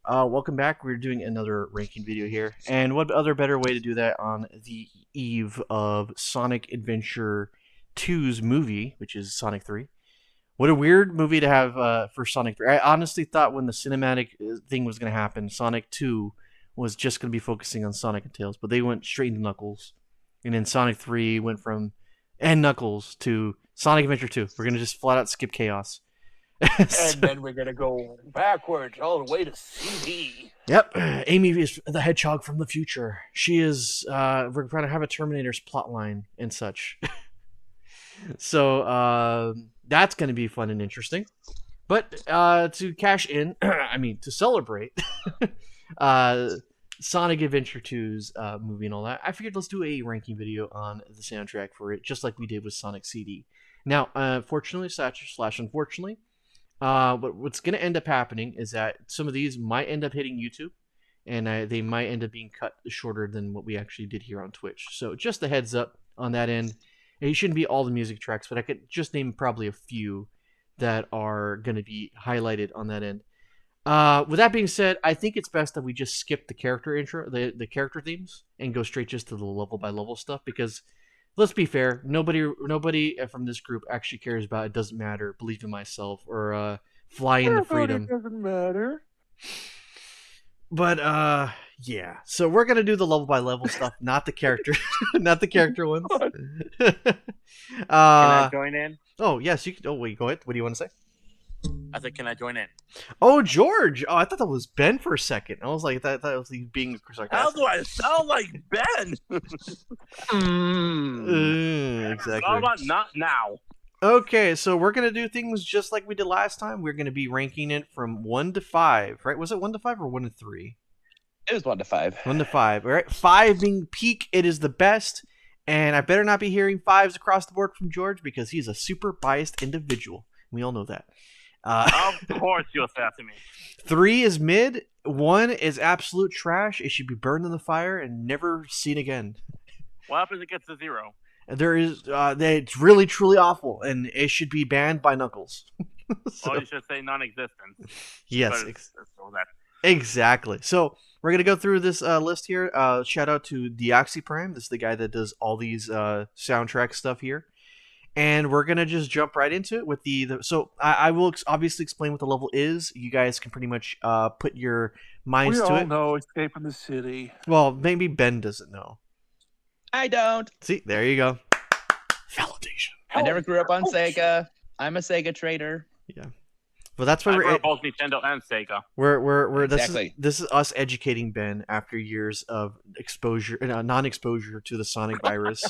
welcome back. We're doing another ranking video here, and what other better way to do that on the eve of Sonic Adventure 2's movie, which is Sonic 3. What a weird movie to have for Sonic 3. I honestly thought when the cinematic thing was going to happen, Sonic 2 was just going to be focusing on Sonic and Tails, but they went straight into Knuckles, and then Sonic 3 went from and Knuckles to Sonic Adventure 2. We're going to just flat out skip Chaos. And then we're gonna go backwards all the way to CD. Yep, Amy is the hedgehog from the future. She is. We're going to have a Terminator's plotline and such. So that's going to be fun and interesting. But to cash in, I mean to celebrate Sonic Adventure 2's movie and all that, I figured let's do a ranking video on the soundtrack for it, just like we did with Sonic CD. Now, fortunately slash unfortunately. But what's going to end up happening is that some of these might end up hitting YouTube, and they might end up being cut shorter than what we actually did here on Twitch. So just a heads up on that end. It shouldn't be all the music tracks, but I could just name probably a few that are going to be highlighted on that end. With that being said, I think it's best that we just skip the character intro, the character themes, and go straight just to the level by level stuff, because let's be fair, nobody from this group actually cares about It Doesn't Matter, Believe in Myself, or Fly in the Freedom. It doesn't matter. But yeah. So we're gonna do the level by level stuff, not the character not the character ones. Can I join in? Oh yes, you can. Oh wait, go ahead. What do you want to say? I said, can I join in? Oh, George. Oh, I thought that was Ben for a second. I was like, that was being sarcastic. How do I sound like Ben? Exactly. How about not now? Okay, so we're gonna do things just like we did last time. We're gonna be ranking it from 1 to 5, right? Was it 1 to 5 or 1 to 3? It was 1 to 5. 1 to 5. All right, 5 being peak, it is the best, and I better not be hearing 5s across the board from George because he's a super biased individual. We all know that. Of course you'll say that to me. 3 is mid. 1 is absolute trash. It should be burned in the fire and never seen again. What happens if it gets to 0? There is, it's really truly awful, and it should be banned by Knuckles. So, you should say non-existent. Yes, So that. exactly. So we're gonna go through this list here. Shout out to Deoxyprime. This is the guy that does all these soundtrack stuff here. And we're gonna just jump right into it with so I will obviously explain what the level is. You guys can pretty much put your minds We to all it. know Escape from the City. Well, maybe Ben doesn't know. I don't. See, there you go. Validation. I never grew up on Sega. I'm a Sega trader. Yeah. Well, that's why I grew we're up both Nintendo and Sega. we're Exactly. this is us educating Ben after years of exposure, non-exposure to the Sonic virus.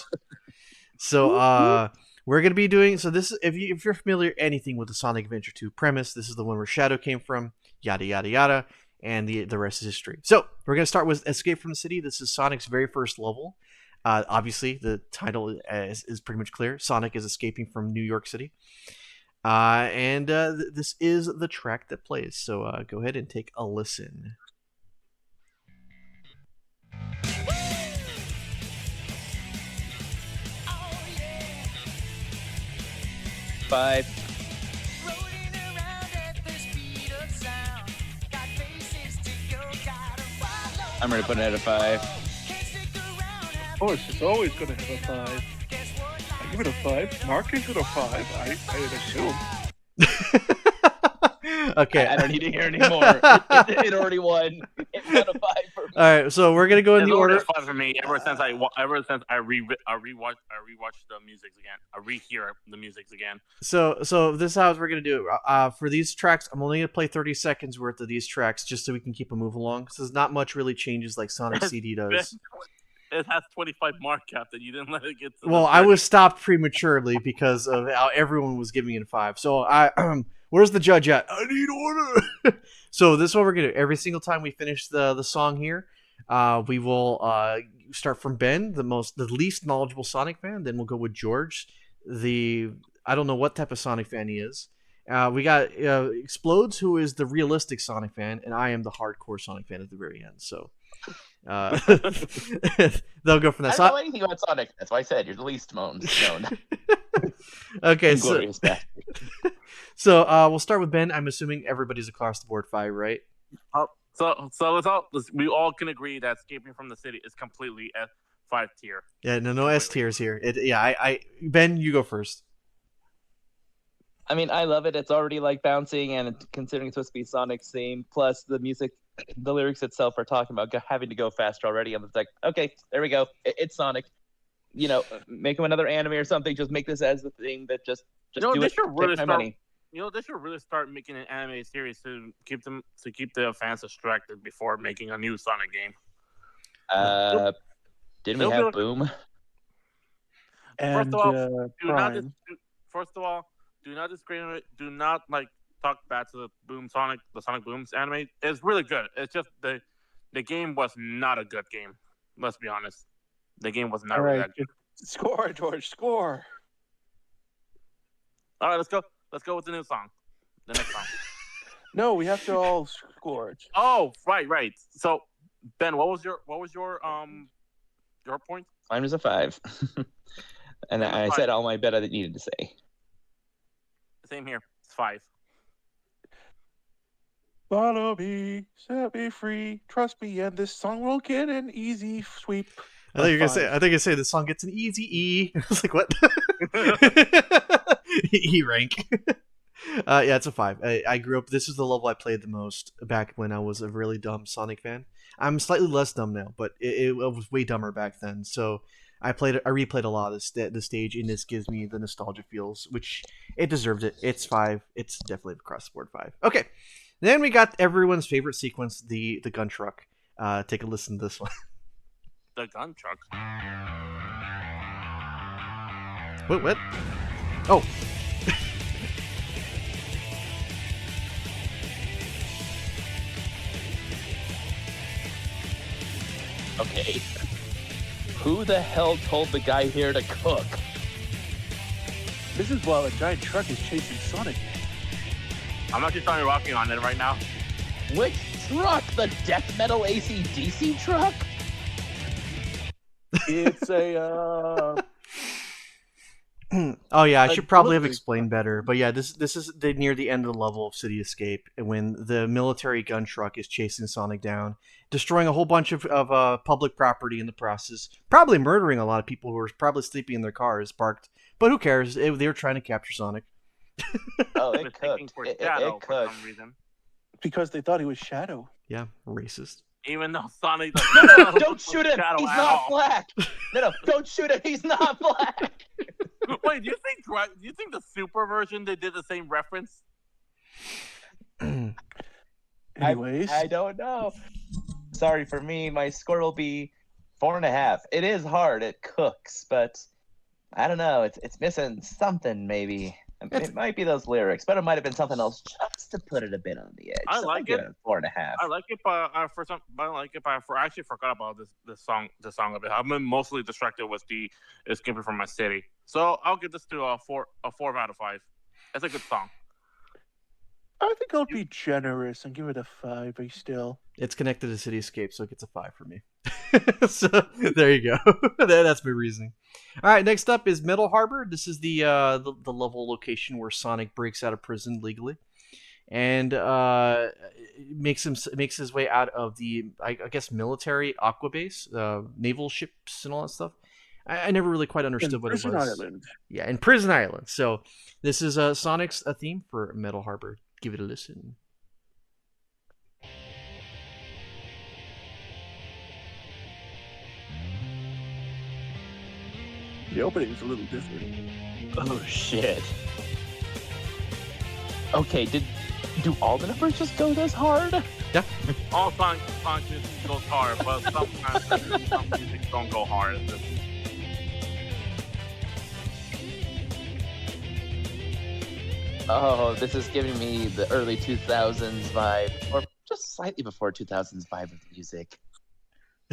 So we're gonna be doing this. If you're familiar anything with the Sonic Adventure 2 premise, this is the one where Shadow came from. Yada yada yada, and the rest is history. So we're gonna start with Escape from the City. This is Sonic's very first level. Obviously, the title is pretty much clear. Sonic is escaping from New York City. And this is the track that plays. So go ahead and take a listen. Five. I'm going to put it at a 5. Of course, it's always going to have a 5. I give it a 5. Mark gives it a 5. I'd assume. Okay. I don't need to hear anymore. It already won. It's not a 5 for me. All right, so we're gonna go in the order. It's fun for me ever since I rewatched the music again. I rehear the music again. So this is how we're gonna do it. For these tracks, I'm only gonna play 30 seconds worth of these tracks just so we can keep them moving along. Because not much really changes like Sonic CD does. It has 25 mark cap that you didn't let it get to. Well, I was stopped prematurely because of how everyone was giving it a 5. So where's the judge at? I need order. So this is what we're gonna do. Every single time we finish the song here, we will start from Ben, the least knowledgeable Sonic fan. Then we'll go with George, I don't know what type of Sonic fan he is. We got Explodes, who is the realistic Sonic fan, and I am the hardcore Sonic fan at the very end. So they'll go from that. I don't know anything about Sonic. That's why I said you're the least known. Okay, so we'll start with Ben. I'm assuming everybody's across the board 5, right? We all can agree that Escaping from the City is completely F5 tier. Yeah, no S tiers here. Ben, you go first. I mean, I love it. It's already like bouncing, and considering it's supposed to be Sonic's theme, plus the music, the lyrics itself are talking about having to go faster already. And it's like, okay, there we go. It's Sonic. Make him another anime or something. Just make this as the thing that just do They it. should really Take my money. They should really start making an anime series to keep the fans distracted before making a new Sonic game. Didn't we have Boom? And first of all, do not discriminate. Do not talk bad to the Sonic Booms anime. It's really good. It's just the game was not a good game. Let's be honest. The game was not really that good. Score, George, score. All right, let's go. Let's go with the new song. The next song. No, we have to all score. Oh, right. So, Ben, what was your point? Mine was a 5. And I said all my bit I needed to say. Same here. It's 5. Follow me, set me free, trust me, and this song will get an easy sweep. I think you say the song gets an easy E. I was like, what? E rank. Yeah, it's a 5. I grew up. This is the level I played the most back when I was a really dumb Sonic fan. I'm slightly less dumb now, but it was way dumber back then. So I replayed a lot of the stage, and this gives me the nostalgia feels, which it deserved it. It's 5. It's definitely across the board 5. Okay, then we got everyone's favorite sequence, the gun truck. Take a listen to this one. The gun truck. What? Oh. Okay. Who the hell told the guy here to cook? This is while a giant truck is chasing Sonic. I'm actually starting rocking on it right now. Which truck? The death metal AC/DC truck? It's a Oh yeah, I should probably have explained better. But yeah, this is near the end of the level of City Escape when the military gun truck is chasing Sonic down, destroying a whole bunch of public property in the process, probably murdering a lot of people who were probably sleeping in their cars parked. But who cares? They were trying to capture Sonic. Oh, it cooked. It cooked. For some reason. Because they thought he was Shadow. Yeah, racist. Even though Sonic... No, don't shoot him! He's not black! No, don't shoot him! He's not black! Wait, do you think the Super version they did the same reference? Anyways, I don't know. Sorry for me, my score will be 4.5. It is hard. It cooks, but I don't know. It's missing something. Maybe it might be those lyrics, but it might have been something else just to put it a bit on the edge. I like it. 4.5. I like it, but I actually forgot about this song a bit. I've been mostly distracted with the Escaping from My City. So I'll give this to a 4 out of 5. It's a good song. I think I'll be generous and give it a 5. But still, it's connected to City Escape, so it gets a 5 for me. So there you go. That's my reasoning. All right, next up is Metal Harbor. This is the level location where Sonic breaks out of prison legally, and makes his way out of the I guess military aqua base, naval ships and all that stuff. I never really quite understood what it was. Prison Island. Yeah, in Prison Island. So this is Sonic's theme for Metal Harbor. Give it a listen. The opening is a little different. Oh shit. Okay, do all the numbers just go this hard? Yeah. All songs just goes hard, but sometimes some music don't go hard. Oh, this is giving me the early 2000s vibe, or just slightly before 2000s vibe of the music.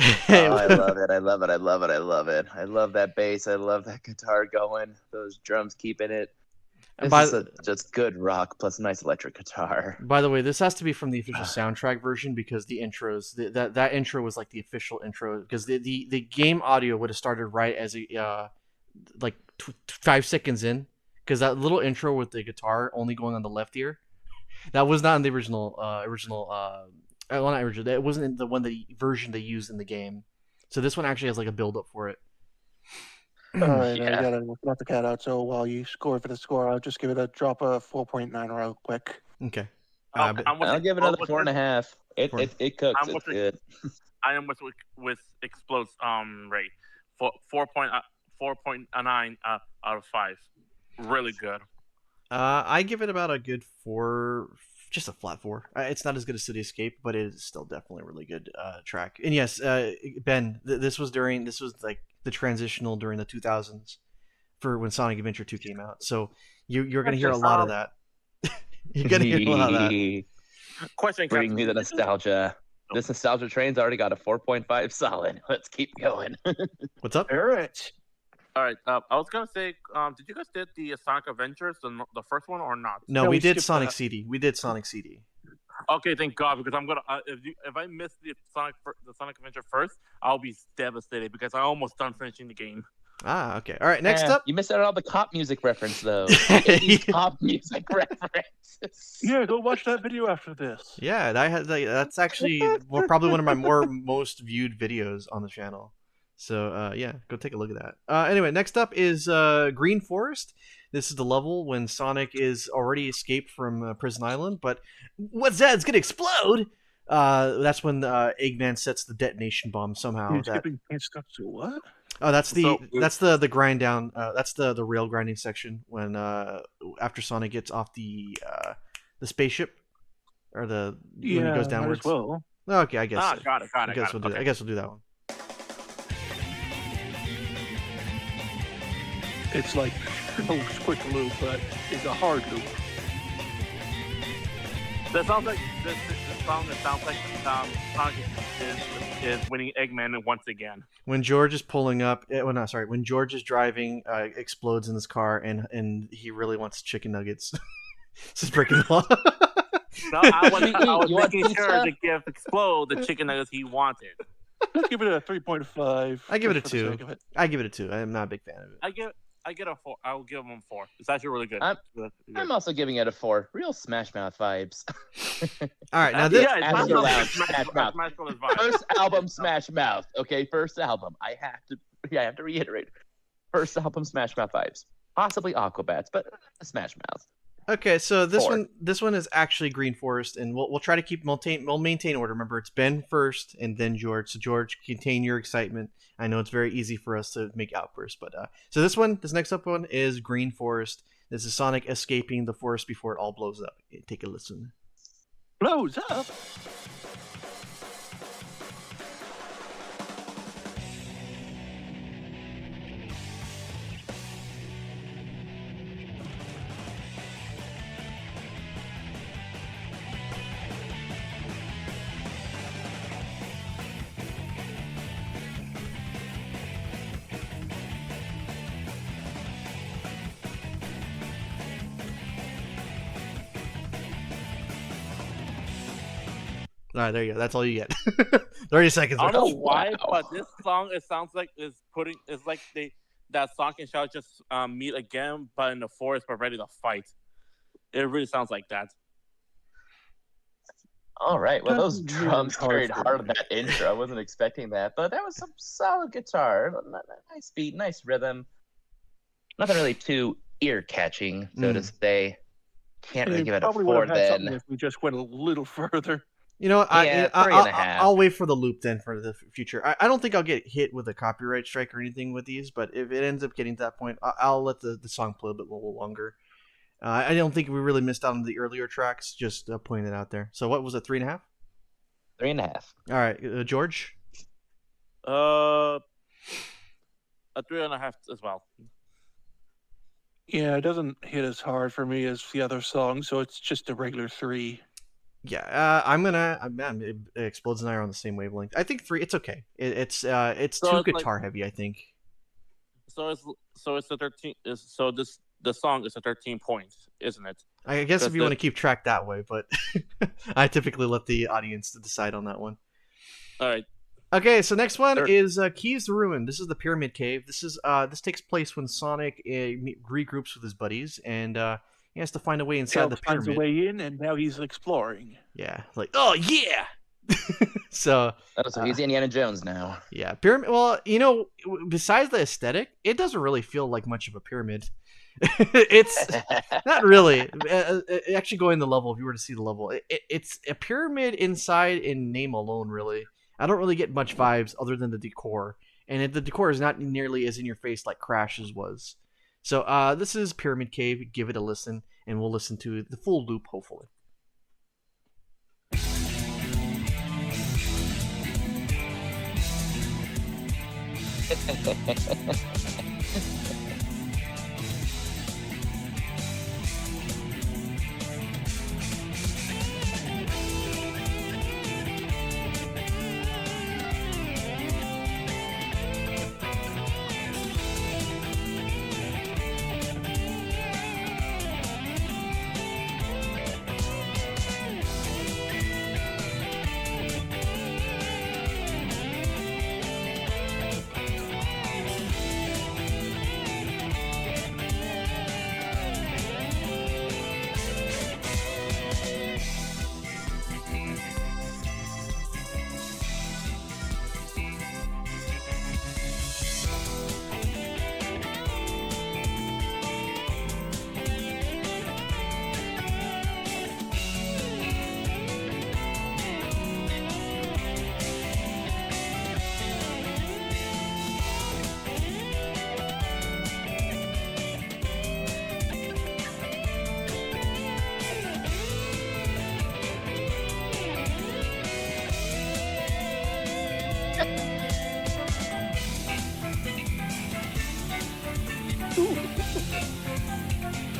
Oh, I love it. I love it. I love it. I love it. I love that bass. I love that guitar going. Those drums keeping it. This is just good rock plus a nice electric guitar. By the way, this has to be from the official soundtrack version because the intros, that intro was like the official intro because the game audio would have started right as a 5 seconds in because that little intro with the guitar only going on the left ear, that was not in the original Well, not original. It wasn't the one version they used in the game. So this one actually has like a build up for it. All right, I Yeah. gotta let the cat out. So while you score for the score, I'll just give it a drop of 4.9 real quick. Okay. I'm with I'll give it another with 4.5. It Four. it cooks. I'm It's with good. I am with explodes rate for 4.9 out of 5. Really good. I give it about a good 4, just a flat 4. It's not as good as City Escape, but it is still definitely a really good track. And yes, Ben, this was like the transitional during the 2000s for when Sonic Adventure 2 came out. So you're gonna hear a lot of that. You're gonna hear a lot of that. Question, Bring Captain. me the nostalgia. Oh. This nostalgia train's already got a 4.5 solid. Let's keep going. What's up? All right. All right. I was gonna say, did you guys did the Sonic Adventures, the first one, or not? No, No, we we did skipped Sonic that. CD. We did Sonic CD. Okay, thank God, because I'm gonna if I miss the Sonic Adventure first, I'll be devastated because I almost done finishing the game. Ah, okay. All right. Next up. You missed out on all the cop music reference though. The 80s cop music references. Yeah, go watch that video after this. Yeah, that's actually probably one of my most viewed videos on the channel. So yeah, go take a look at that. Anyway, next up is Green Forest. This is the level when Sonic is already escaped from Prison Island, but what's that? It's gonna explode. That's when Eggman sets the detonation bomb somehow. You're skipping can't stop to what? Oh, that's So- the grind down. That's the rail grinding section when after Sonic gets off the spaceship or when he goes Might as downwards. well. Okay, I guess. got it. I guess we'll do. Okay. I guess we'll do that one. It's like a quick loop, but it's a hard loop. That sounds like this song. That sounds like Sonic is winning Eggman once again. When George is pulling up, well, no, sorry. When George is driving, explodes in his car, and he really wants chicken nuggets. This is breaking the law. No, I was You want making sure pizza? to give Explode the chicken nuggets he wanted. Let's give it a 3.5. I give it a just for the 2. sake of it. I give it a 2. I'm not a big fan of it. I get a 4. I will give him 4. It's actually really good. I'm- Good. I'm also giving it a 4. Real Smash Mouth vibes. All right, now this. yeah, it's After not loud, Smash Smash Mouth. Smash Brothers vibe. First album Smash Mouth. Okay, first album. I have to reiterate. First album Smash Mouth vibes. Possibly Aquabats, but Smash Mouth. Okay, so this 4. one is actually Green Forest, and we'll try to we'll maintain order. Remember, it's Ben first, and then George. So George, contain your excitement. I know it's very easy for us to make outbursts, but so this next up one is Green Forest. This is Sonic escaping the forest before it all blows up. Take a listen. Blows up. All right, there you go. That's all you get. 30 seconds. I don't know Oh, why, wow. but this song it sounds like it's like that Sonic and Shadow just meet again, but in the forest, but ready to fight. It really sounds like that. All right. Well, those That's really drums hard carried for hard me. on that intro. I wasn't expecting that, but that was some solid guitar. Nice beat, nice rhythm. Nothing really too ear catching, so to say. Can't really You give it a probably would 4 have had something then. if we just went a little further. You know, Yeah, 3.5. I'll wait for the loop then for the future. I don't think I'll get hit with a copyright strike or anything with these, but if it ends up getting to that point, I'll let the song play a little longer. I don't think we really missed out on the earlier tracks. Just pointing it out there. So what was it? 3.5. 3.5. All right, George. A 3.5 as well. Yeah, it doesn't hit as hard for me as the other songs, so it's just a regular 3. Yeah, man, it Explodes and I are on the same wavelength. I think 3. It's okay. It's So too it's like- guitar heavy. I think. So it's a 13. So the song is a 13 points, isn't it? I guess if Because you want the- to keep track that way, but I typically let the audience decide on that one. All right. Okay, so next one Sure. is Keys to Ruin. This is the Pyramid Cave. This takes place when Sonic regroups with his buddies, and he has to find a way inside Tails the finds a pyramid. way in, and now he's exploring. Yeah, like, oh yeah, So So he's Indiana Jones now. yeah, pyramid. Well, you know, besides the aesthetic, it doesn't really feel like much of a pyramid. It's not really. Actually, going the level, if you were to see the level, it's a pyramid inside in name alone. Really, I don't really get much vibes other than the decor, and the decor is not nearly as in your face like Crash's was. So, this is Pyramid Cave. Give it a listen, and we'll listen to the full loop, hopefully.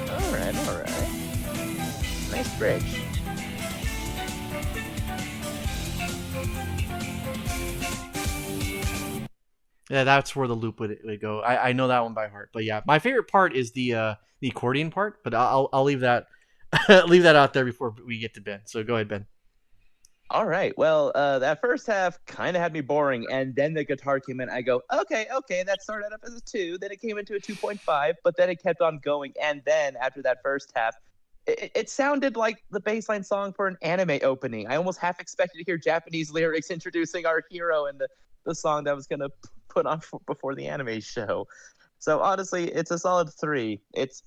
All right. Nice bridge. Yeah, that's where the loop would go. I know that one by heart. But yeah, my favorite part is the accordion part. But I'll leave that leave that out there before we get to Ben. So go ahead, Ben. All right. Well, that first half kind of had me boring, and then the guitar came in. I go, okay, that started up as a 2, then it came into a 2.5, but then it kept on going. And then after that first half, it sounded like the baseline song for an anime opening. I almost half expected to hear Japanese lyrics introducing our hero and the song that was going to put on before the anime show. So honestly, it's a solid 3. It's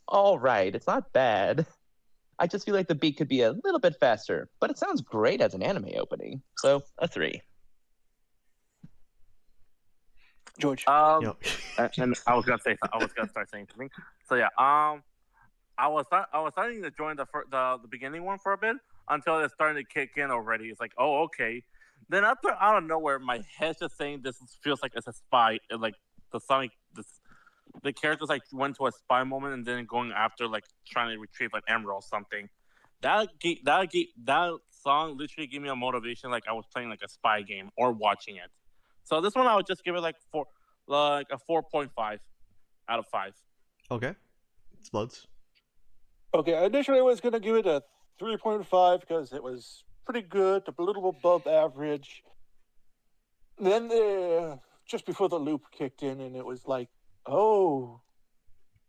all right. It's not bad. I just feel like the beat could be a little bit faster, but it sounds great as an anime opening. So a 3. George. And I was gonna start saying something. So yeah, I was starting to join the beginning one for a bit until it's starting to kick in already. It's like, oh, okay. Then after out of nowhere, my head's just saying this feels like it's a spy. Like the characters like went to a spy moment and then going after like trying to retrieve like emerald or something. That song literally gave me a motivation like I was playing like a spy game or watching it. So this one I would just give it like a 4.5 out of 5. Okay, it's Bloods. Okay, initially I was going to give it a 3.5 because it was pretty good, a little above average. Then just before the loop kicked in, and it was like, oh,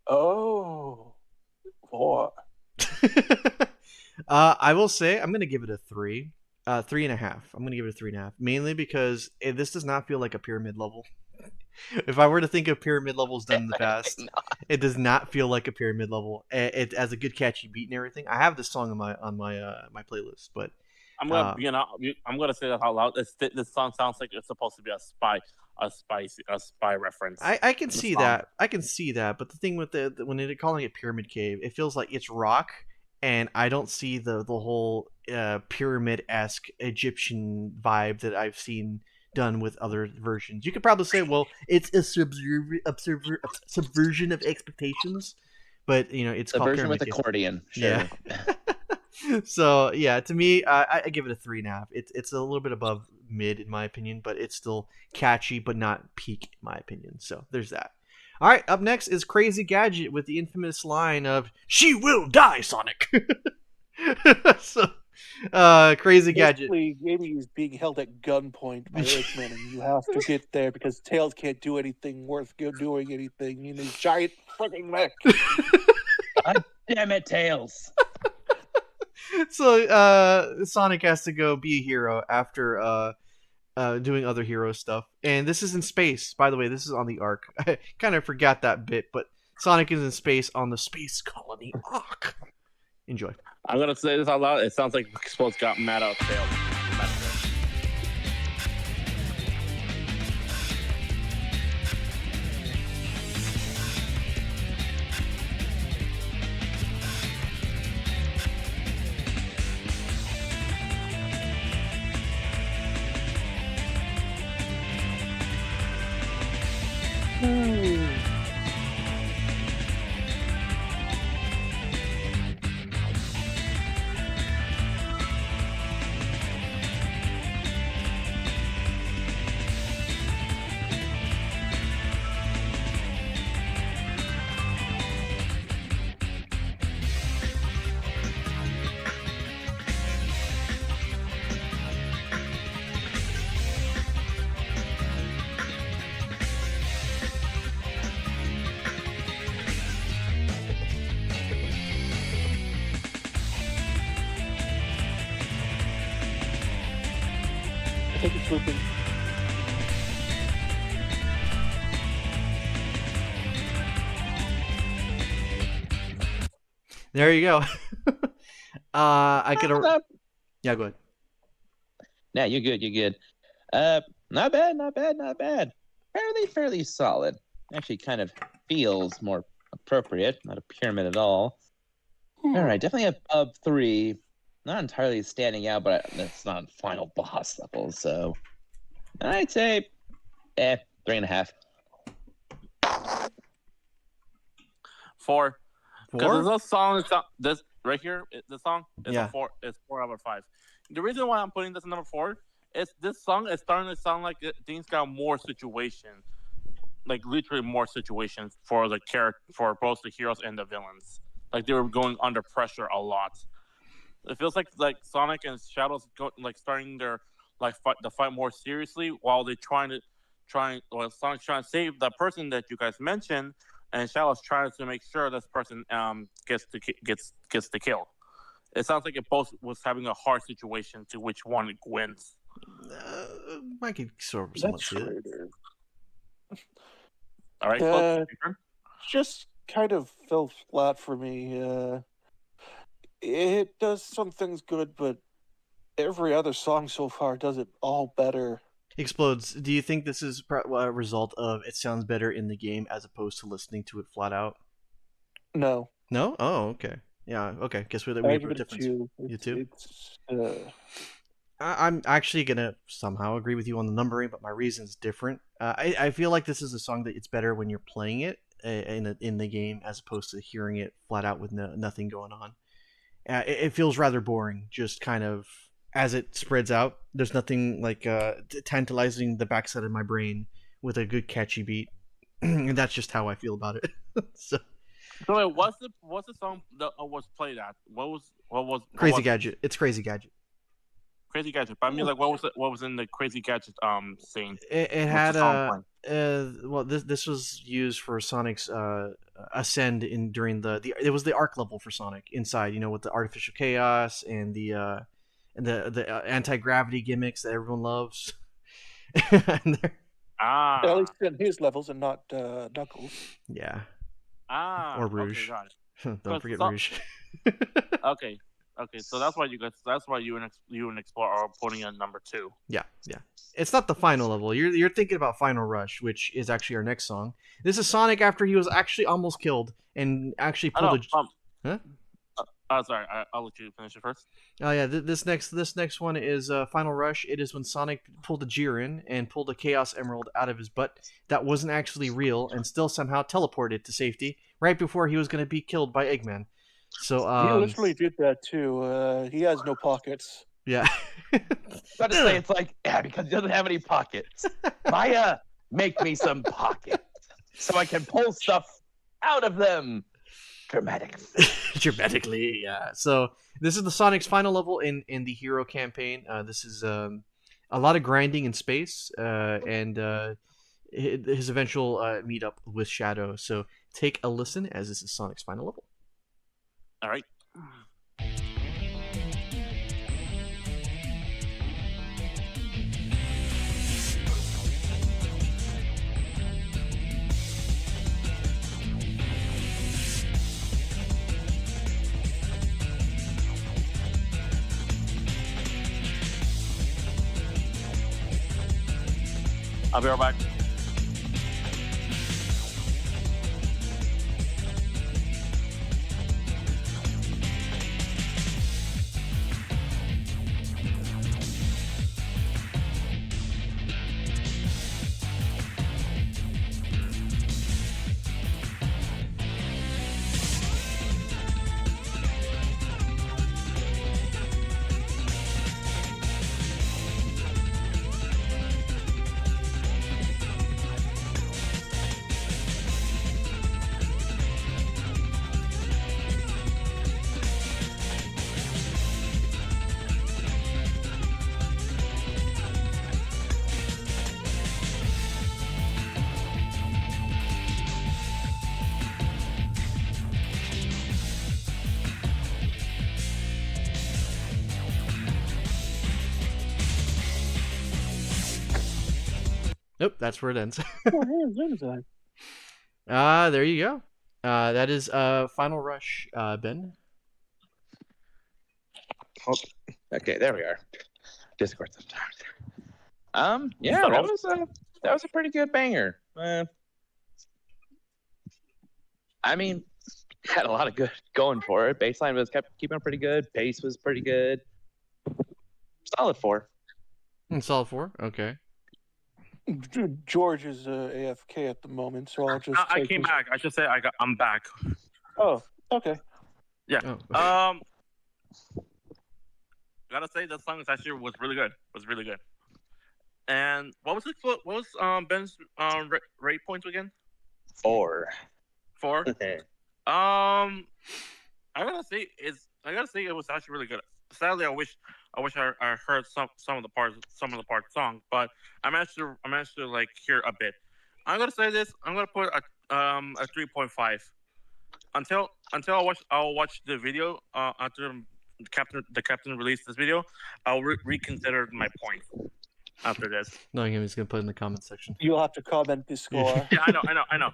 4. I will say I'm gonna give it a 3, 3.5. I'm gonna give it a 3.5, mainly because this does not feel like a pyramid level. If I were to think of pyramid levels done in the past, it does not feel like a pyramid level. It has a good catchy beat and everything. I have this song on my playlist, but I'm gonna say that out loud. This song sounds like it's supposed to be a spy reference. I can see that. I can see that. But the thing with when they're calling it Pyramid Cave, it feels like it's rock, and I don't see the whole pyramid-esque Egyptian vibe that I've seen done with other versions. You could probably say, well, it's a subversion of expectations, but you know, it's called version Pyramid with Cave. accordion. Sure. Yeah. So yeah, to me, I give it a 3.5. It's a little bit above mid in my opinion, but it's still catchy, but not peak in my opinion. So there's that. All right, up next is Crazy Gadget with the infamous line of "She will die, Sonic." So, Crazy Gadget. Basically, maybe he's being held at gunpoint by Eggman, and you have to get there because Tails can't do anything worth doing anything in his giant freaking mech. God damn it, Tails. So Sonic has to go be a hero after doing other hero stuff, and this is in space. By the way, this is on the Ark. I kind of forgot that bit, but Sonic is in space on the space colony Ark. Enjoy. I'm gonna say this out loud. It sounds like Explode got mad out tail. I think it's looping. There you go. I could. Yeah, go ahead. Yeah, you're good. You're good. Not bad. Not bad. Not bad. Fairly solid. Actually, kind of feels more appropriate. Not a pyramid at all. All right, definitely above 3. Not entirely standing out, but that's not final boss level. So I'd say, 3.5. 4. Because 4? this song, this right here, this song is Yeah. a 4. It's 4 out of 5. The reason why I'm putting this at number 4 is this song is starting to sound like things got more situations, like literally more situations for the character, for both the heroes and the villains. Like they were going under pressure a lot. It feels like Sonic and Shadows starting their the fight more seriously while they Sonic's trying to save the person that you guys mentioned, and Shadow's trying to make sure this person gets the kill. It sounds like it both was having a hard situation to which one wins. I could sort of somewhat That's see it. weird. All right, Just kind of fell flat for me. It does some things good, but every other song so far does it all better. Explodes. Do you think this is a result of it sounds better in the game as opposed to listening to it flat out? No. No? Oh, okay. Yeah, okay. Guess we I have give a it a difference. 2. You too? I'm actually gonna somehow agree with you on the numbering, but my reason's different. I feel like this is a song that it's better when you're playing it in the game as opposed to hearing it flat out with nothing going on. It feels rather boring, just kind of as it spreads out. There's nothing like tantalizing the backside of my brain with a good catchy beat, and that's just how I feel about it. So wait, what's the song that was played at? What was Crazy Gadget. It's Crazy Gadget. Crazy Gadget. But I mean, like, what was in the Crazy Gadget scene? It had well, this was used for Sonic's ascend during the it was the arc level for Sonic inside, with the artificial chaos and the anti-gravity gimmicks that everyone loves. At least in his levels and not Knuckles. Yeah. Or Rouge. Okay, got it. Don't forget Rouge. Okay, so that's why you and Explore are putting in number 2. Yeah. It's not the final level. You're thinking about Final Rush, which is actually our next song. This is Sonic after he was actually almost killed and actually pulled Huh? Sorry, I'll let you finish it first. Oh yeah, this next one is Final Rush. It is when Sonic pulled a Jiren and pulled a Chaos Emerald out of his butt that wasn't actually real and still somehow teleported to safety right before he was going to be killed by Eggman. So he literally did that too. He has no pockets. Yeah. Got to say, it's like, because he doesn't have any pockets. Maya, make me some pockets so I can pull stuff out of them dramatically. Dramatically, yeah. So this is the Sonic's final level in the hero campaign. This is a lot of grinding in space and his eventual meetup with Shadow. So take a listen as this is Sonic's final level. All right. I'll be right back. Nope, that's where it ends. Oh, hey, there's that. There you go. That is Final Rush, Ben. Oh, okay, there we are. Discord sometimes. Yeah, So- that was a pretty good banger. I mean, had a lot of good going for it. Baseline was kept keeping pretty good. Pace was pretty good. Solid 4. Solid 4. Okay. George is AFK at the moment, so I'll just. I take came his- back. I should say I'm back. Oh, okay. Yeah. Oh. Gotta say the song actually was really good. And what was Ben's rate points again? 4. 4. I gotta say it was actually really good. Sadly, I wish I heard some of the parts of the song, but I managed to like hear a bit. I'm gonna say this. I'm gonna put a 3.5 until I'll watch the video after the captain released this video. I'll reconsider my point after this. Knowing him, he's gonna put it in the comment section. You'll have to comment the score. Yeah, I know.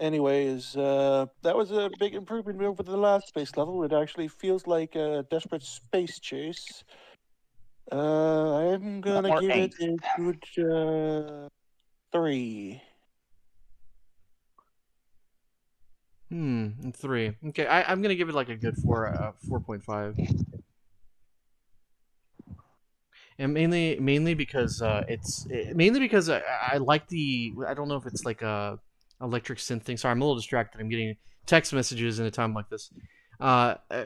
Anyways, that was a big improvement over the last space level. It actually feels like a desperate space chase. I'm gonna More give it angst. a good 3. 3. Okay, I'm gonna give it like a good 4.5. And mainly because I like the, I don't know if it's like a electric synth thing. Sorry, I'm a little distracted. I'm getting text messages in a time like this.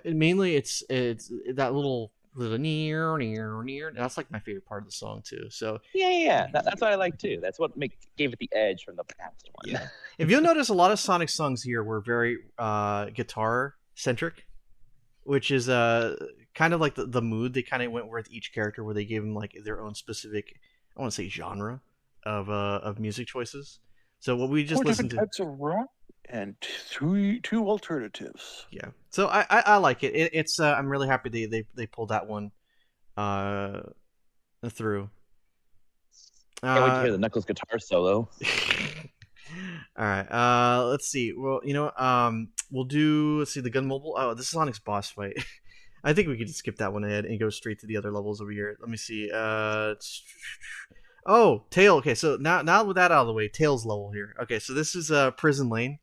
Mainly it's that little near. That's like my favorite part of the song too. So Yeah. That's what I like too. That's what gave it the edge from the past one. Yeah. If you'll notice, a lot of Sonic songs here were very guitar centric, which is kind of like the mood they kind of went with each character, where they gave them like their own specific, I want to say, genre of music choices. So what we just 4 listened different to, types of rock and two alternatives. yeah. So I like it. It's I'm really happy they pulled that one through. Can't wait to hear the Knuckles guitar solo. All right. Let's see. Well, we'll do. Let's see the gun mobile. Oh, this is Sonic's boss fight. I think we could just skip that one ahead and go straight to the other levels over here. Let me see. Oh, Tail. Okay, so now with that out of the way, Tail's level here. Okay, so this is Prison Lane.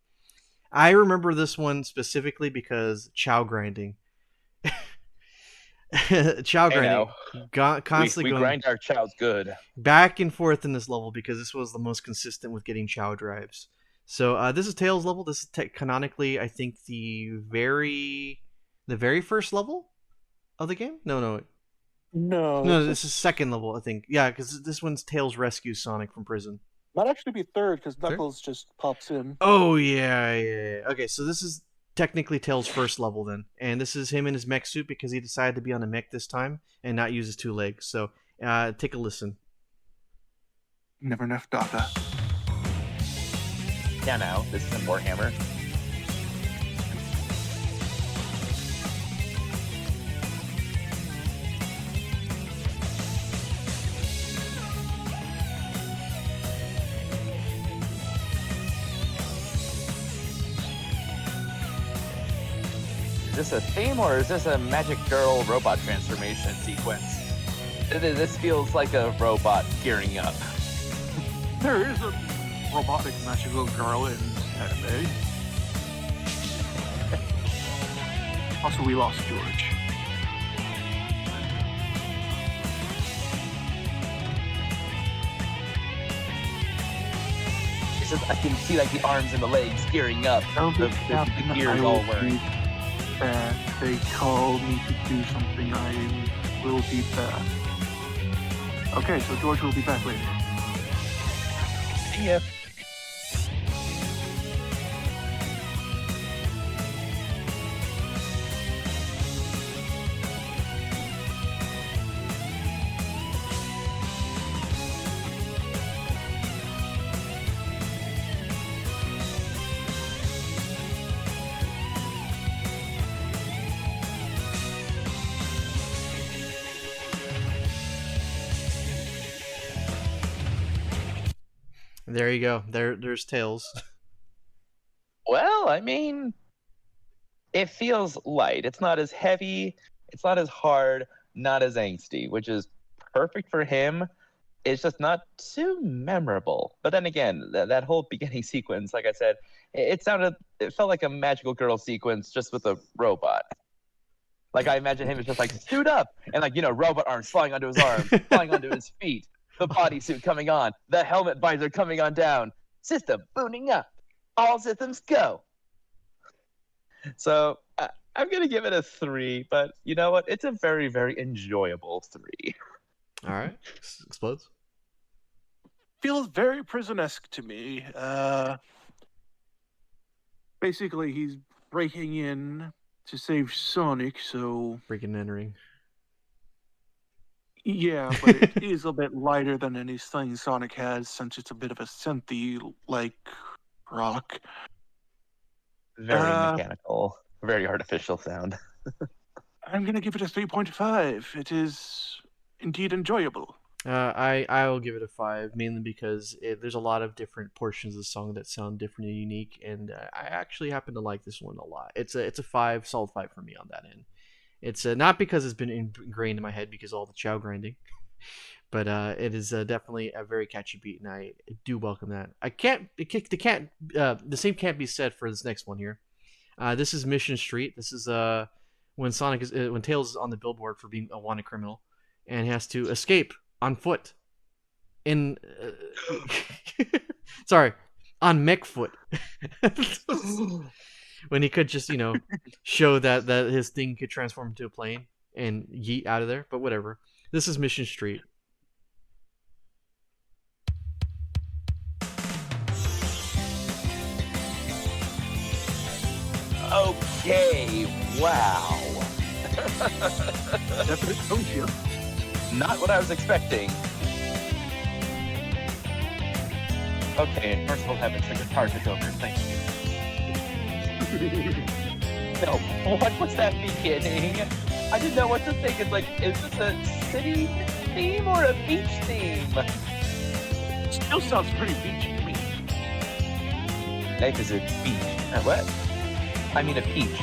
I remember this one specifically because chow grinding. Chow grinding. Constantly we going grind our chows good. back and forth in this level because this was the most consistent with getting chow drives. So this is Tails level. This is canonically, I think, the very first level of the game. No, this is second level, I think. Yeah, because this one's Tails rescues Sonic from prison. Might actually be third because Knuckles just pops in. Oh yeah. Okay, so this is technically Tails' first level then, and this is him in his mech suit because he decided to be on a mech this time and not use his 2 legs. So take a listen. Never enough data. Yeah, now this is in Warhammer. Is this a theme or is this a Magic Girl robot transformation sequence? This feels like a robot gearing up. There is a robotic magical girl in anime. Also, we lost George. It's just, I can see like the arms and the legs gearing up. The gears all work. They call me to do something. I will be back. Okay, so George will be back later. Yeah. There you go. There's Tails. Well, I mean, it feels light. It's not as heavy. It's not as hard. Not as angsty, which is perfect for him. It's just not too memorable. But then again, that whole beginning sequence, like I said, it felt like a magical girl sequence just with a robot. Like I imagine him as just like suit up and like, robot arms flying onto his arms, flying onto his feet, the bodysuit coming on, the helmet visor coming on down, system booting up, all systems go. So I'm gonna give it a 3, but you know what? It's a very, very enjoyable 3. All right, explodes. Feels very prison-esque to me. Basically, he's breaking in to save Sonic, so... Breaking and entering. Yeah, but it is a bit lighter than anything Sonic has, since it's a bit of a synthy-like rock. Very mechanical, very artificial sound. I'm going to give it a 3.5. It is indeed enjoyable. I will give it a 5, mainly because there's a lot of different portions of the song that sound different and unique, and I actually happen to like this one a lot. It's a 5, solid 5 for me on that end. It's not because it's been ingrained in my head because of all the chow grinding, but it is definitely a very catchy beat, and I do welcome that. The same can't be said for this next one here. This is Mission Street. This is when when Tails is on the billboard for being a wanted criminal, and has to escape on foot. Sorry, on mech foot. When he could just, show that his thing could transform into a plane and yeet out of there, but whatever. This is Mission Street. Okay, wow. Definite tone shift. Not what I was expecting. Okay, merciful heavens, the guitar took over. Thank you. No, what was that beginning? I didn't know what to think. It's like, is this a city theme or a beach theme? Still sounds pretty beachy to me. Life is a beach. What? I mean a peach.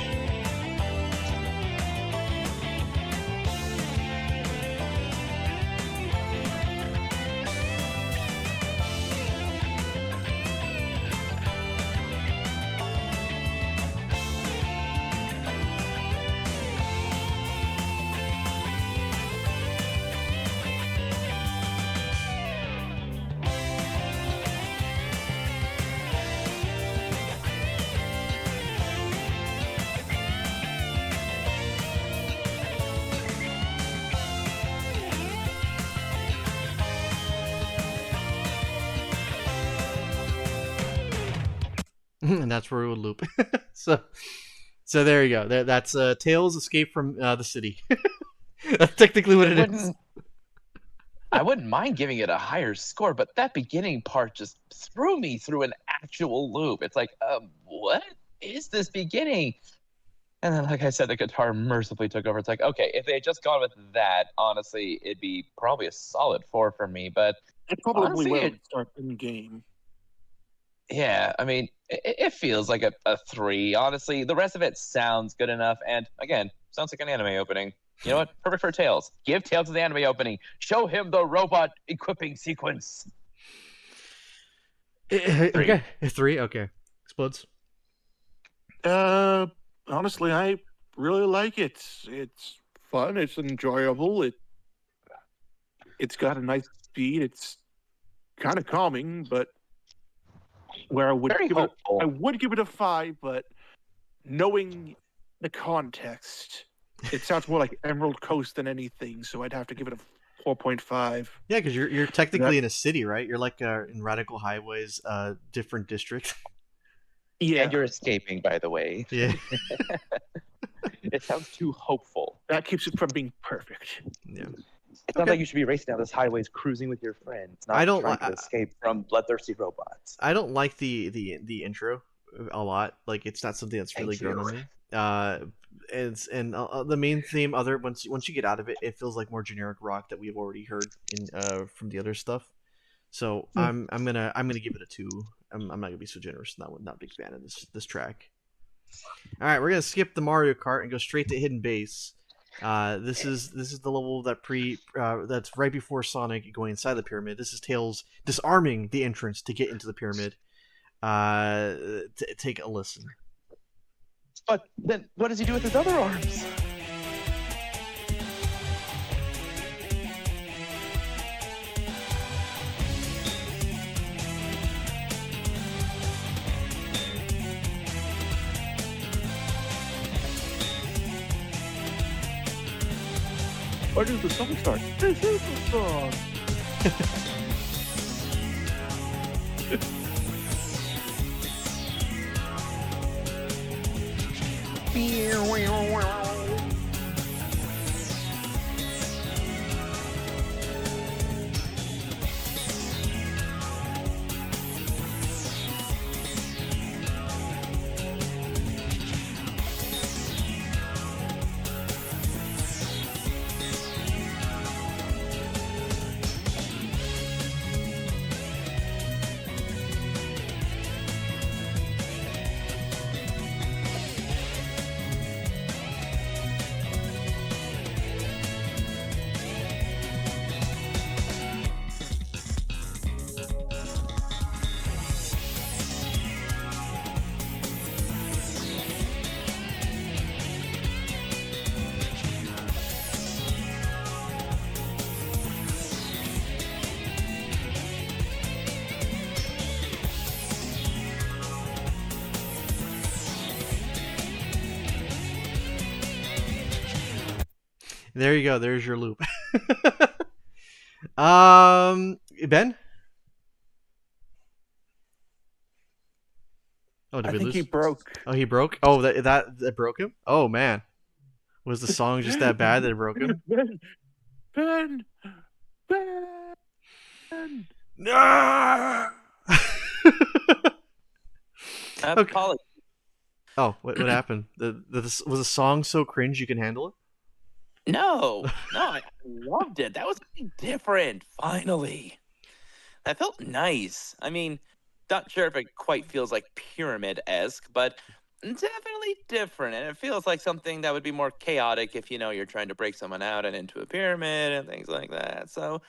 And that's where it would loop. so there you go. That's Tails' escape from the city. That's technically what it is. I wouldn't mind giving it a higher score, but that beginning part just threw me through an actual loop. It's like, what is this beginning? And then, like I said, the guitar mercifully took over. It's like, okay, if they had just gone with that, honestly, it'd be probably a solid 4 for me. But it probably honestly, will start in game. Yeah, I mean, it feels like a 3. Honestly, the rest of it sounds good enough. And again, sounds like an anime opening. You know what? Perfect for Tails. Give Tails the anime opening. Show him the robot equipping sequence. Okay, 3. Okay, explodes. Honestly, I really like it. It's fun. It's enjoyable. It's got a nice beat. It's kind of calming, but where Very hopeful. I would give it a 5, but knowing the context, it sounds more like Emerald Coast than anything, so I'd have to give it a 4.5. Yeah, because you're technically in a city, right? You're like in Radical Highway's different district. Yeah, And you're escaping, by the way. Yeah. It sounds too hopeful. that keeps it from being perfect. Yeah. It sounds like you should be racing down this highways, cruising with your friends, not I don't trying li- to escape from bloodthirsty robots. I don't like the intro a lot. Like it's not something that's really Thank grown you. on me. The main theme, once you get out of it, it feels like more generic rock that we've already heard in from the other stuff. So I'm gonna give it a 2. I'm not gonna be so generous in that one. Not a big fan of this track. All right, we're gonna skip the Mario Kart and go straight to Hidden Base. This is the level that's right before Sonic going inside the pyramid. This is Tails disarming the entrance to get into the pyramid. Take a listen. But then, what does he do with his other arms? Where does the song start? This is the song. There you go. There's your loop. Ben. Oh, did I we think lose? he broke. Oh, he broke. Oh, that broke him. Oh man, was the song just that bad that it broke him? Ben, Ben. No. Okay. Apologies. Oh, what happened? Was the song so cringe you can handle it? No, I loved it. That was different. Finally, that felt nice. I mean, not sure if it quite feels like pyramid-esque, but definitely different. And it feels like something that would be more chaotic if you're trying to break someone out and into a pyramid and things like that. So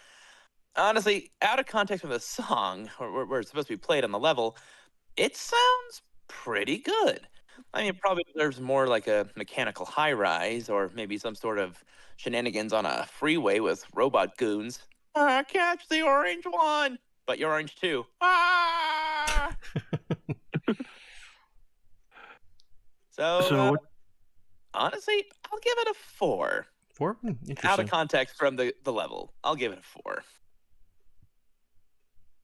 honestly, out of context from the song, or where it's supposed to be played on the level, it sounds pretty good. I mean, it probably deserves more like a mechanical high rise or maybe some sort of shenanigans on a freeway with robot goons. Catch the orange one, but you're orange too. So, honestly, I'll give it a 4. 4? Out Interesting. of context from the level, I'll give it a 4.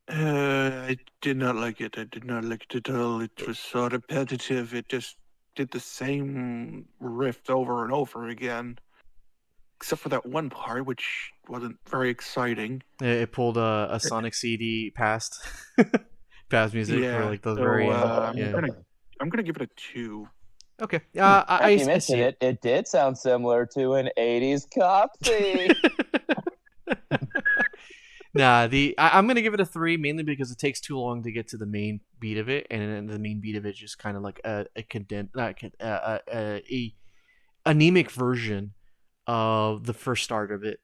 I did not like it. I did not like it at all. It was so repetitive. It just did the same riff over and over again. Except for that one part, which wasn't very exciting. It pulled a Sonic CD past past music for like the so, very end. I'm gonna give it a 2. Okay. You mentioned it. It did sound similar to an 80s cop scene. Nah, I'm gonna give it a 3 mainly because it takes too long to get to the main beat of it, and then the main beat of it is just kind of like a condensed, not a anemic version the first start of it,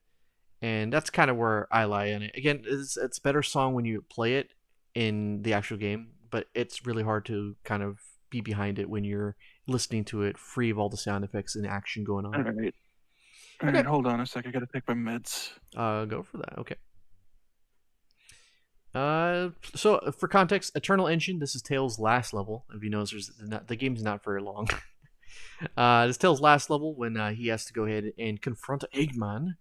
and that's kind of where I lie in it. Again, it's a better song when you play it in the actual game, but it's really hard to kind of be behind it when you're listening to it free of all the sound effects and action going All on. right. All Okay. right, hold on a sec. I gotta take my meds. Go for that. Okay. So for context, Eternal Engine. This is Tails' last level. If you notice, the game's not very long. This Tails' last level when he has to go ahead and confront Eggman,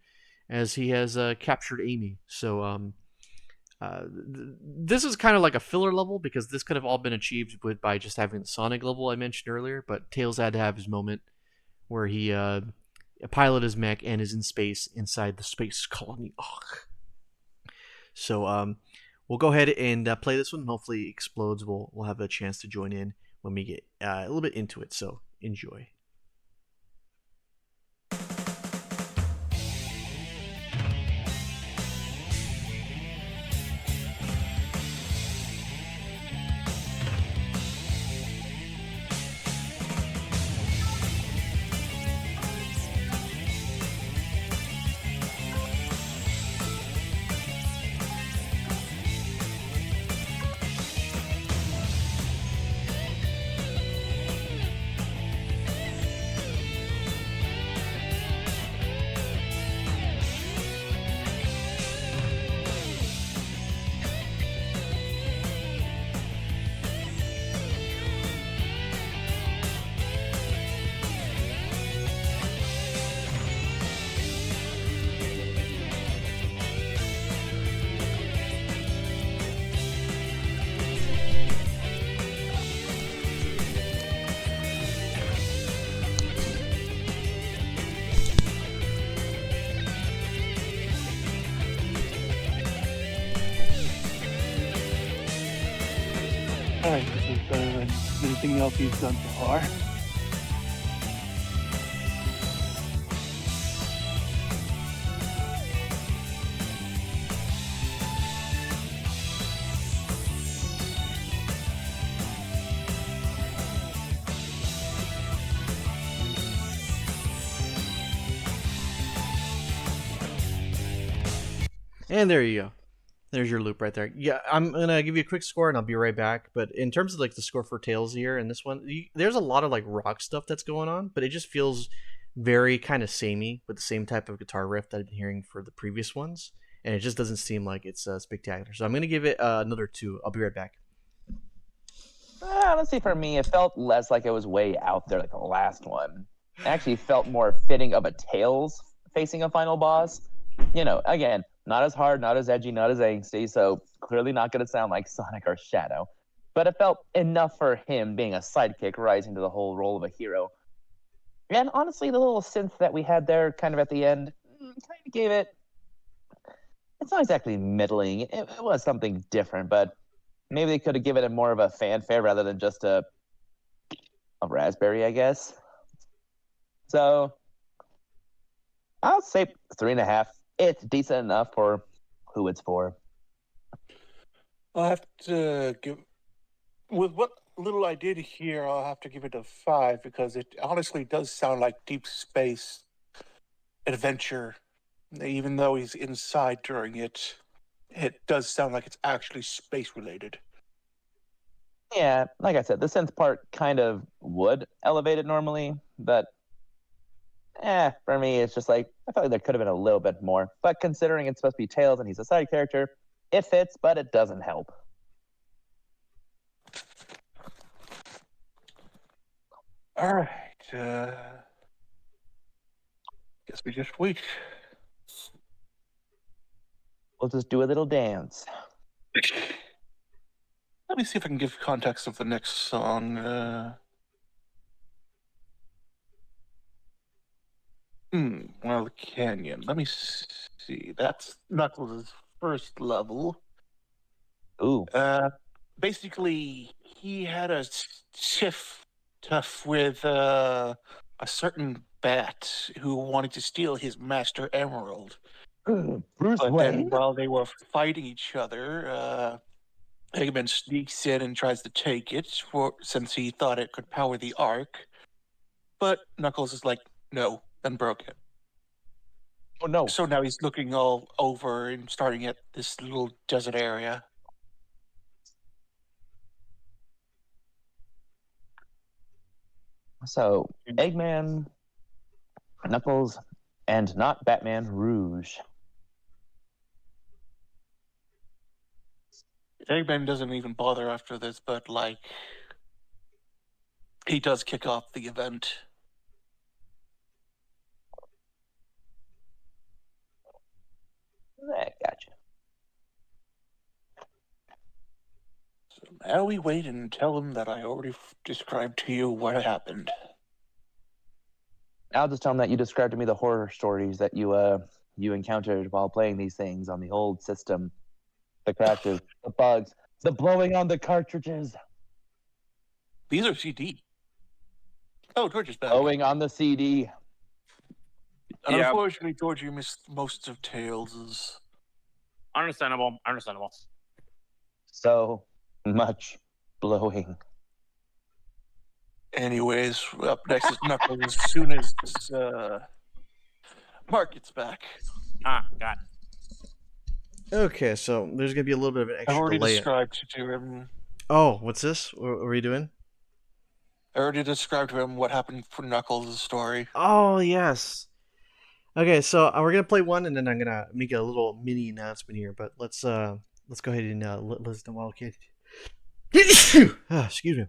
as he has captured Amy. So this is kind of like a filler level because this could have all been achieved by just having the Sonic level I mentioned earlier. But Tails had to have his moment where he piloted his mech and is in space inside the space colony. Ugh. So we'll go ahead and play this one. Hopefully, Explodes will have a chance to join in when we get a little bit into it. So enjoy. All right, this is better than anything else he's done so far. And there you go. There's your loop right there. Yeah, I'm gonna give you a quick score and I'll be right back. But in terms of like the score for Tails here and this one, there's a lot of like rock stuff that's going on, but it just feels very kind of samey with the same type of guitar riff that I've been hearing for the previous ones, and it just doesn't seem like it's spectacular. So I'm gonna give it another 2. I'll be right back. Honestly, for me, it felt less like it was way out there like the last one. It actually felt more fitting of a Tails facing a final boss. You know, again, not as hard, not as edgy, not as angsty, so clearly not going to sound like Sonic or Shadow. But it felt enough for him being a sidekick rising to the whole role of a hero. And honestly, the little synth that we had there kind of at the end kind of gave it... It's not exactly middling. It was something different, but maybe they could have given it more of a fanfare rather than just a raspberry, I guess. So I'll say 3.5. It's decent enough for who it's for. I'll have to give, with what little I did here, I'll have to give it a 5 because it honestly does sound like deep space adventure. Even though he's inside during it, it does sound like it's actually space related. Yeah, like I said, the synth part kind of would elevate it normally, but for me, it's just like, I felt like there could have been a little bit more. But considering it's supposed to be Tails and he's a side character, it fits, but it doesn't help. All right. Guess we just wait. We'll just do a little dance. Let me see if I can give context of the next song. Well, the canyon. Let me see. That's Knuckles' first level. Ooh. Basically, he had a tiff with a certain bat who wanted to steal his Master Emerald. Bruce But Wayne? then while they were fighting each other, Eggman sneaks in and tries to take it since he thought it could power the Ark. But Knuckles is like, no, and broke it. Oh no! So now he's looking all over and starting at this little desert area. So Eggman, Knuckles, and not Batman Rouge. Eggman doesn't even bother after this, but like he does kick off the event. I gotcha. So now we wait and tell him that I already described to you what happened. I'll just tell him that you described to me the horror stories that you encountered while playing these things on the old system. The crashes, the bugs, the blowing on the cartridges. These are CD. Oh, George is back. Blowing on the CD. Yeah. Unfortunately, George, you missed most of Tails'. Understandable. So much blowing. Anyways, up next is Knuckles as soon as Mark gets back. Ah, got it. Okay, so there's gonna be a little bit of an I've extra already delay. described to him. Oh, what's this? What are you doing? I already described to him what happened for Knuckles' story. Oh, yes. Okay, so we're gonna play one, and then I'm gonna make a little mini announcement here. But let's go ahead and listen to Wildcat. Excuse me.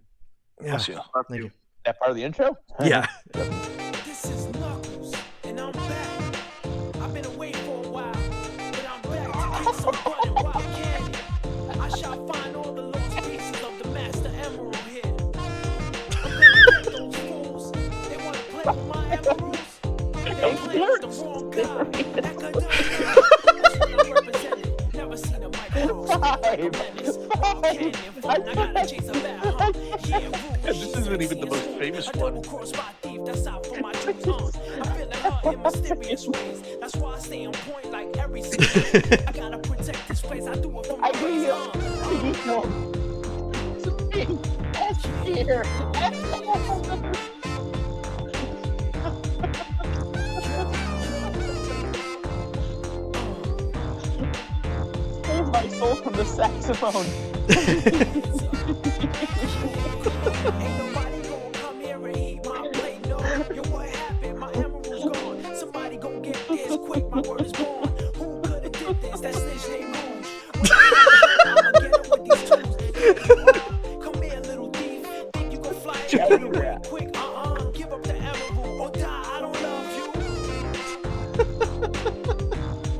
Yeah, Bless you. thank you. That part of the intro? Yeah. This is Knuckles, and I'm back. I've been away for a while, but I'm back to kick some butt and wild candy. I shall find all the lost pieces of the Master Emerald here. I'm gonna get those fools. They want to play with my emeralds. They play with the wrong guy. That's what I'm representing. Never seen a micro. I gotta chase a bat, huh? Yeah, And this isn't even the most famous one. That's out for my dreams, I feel like her in mysterious ways. That's why I stay on point like every single day. I gotta protect this place. I do it for my race. Save my soul from the saxophone. Ain't nobody gonna come here and eat my plate, no. Yo, what happened? My emerald's gone. Somebody go get this quick. My word is born. Who coulda did this? That snitch named Rouge. I'ma get him with these tools. Come here, little thief. Think you gon' fly it real quick? Give up the emerald or die. I don't love you.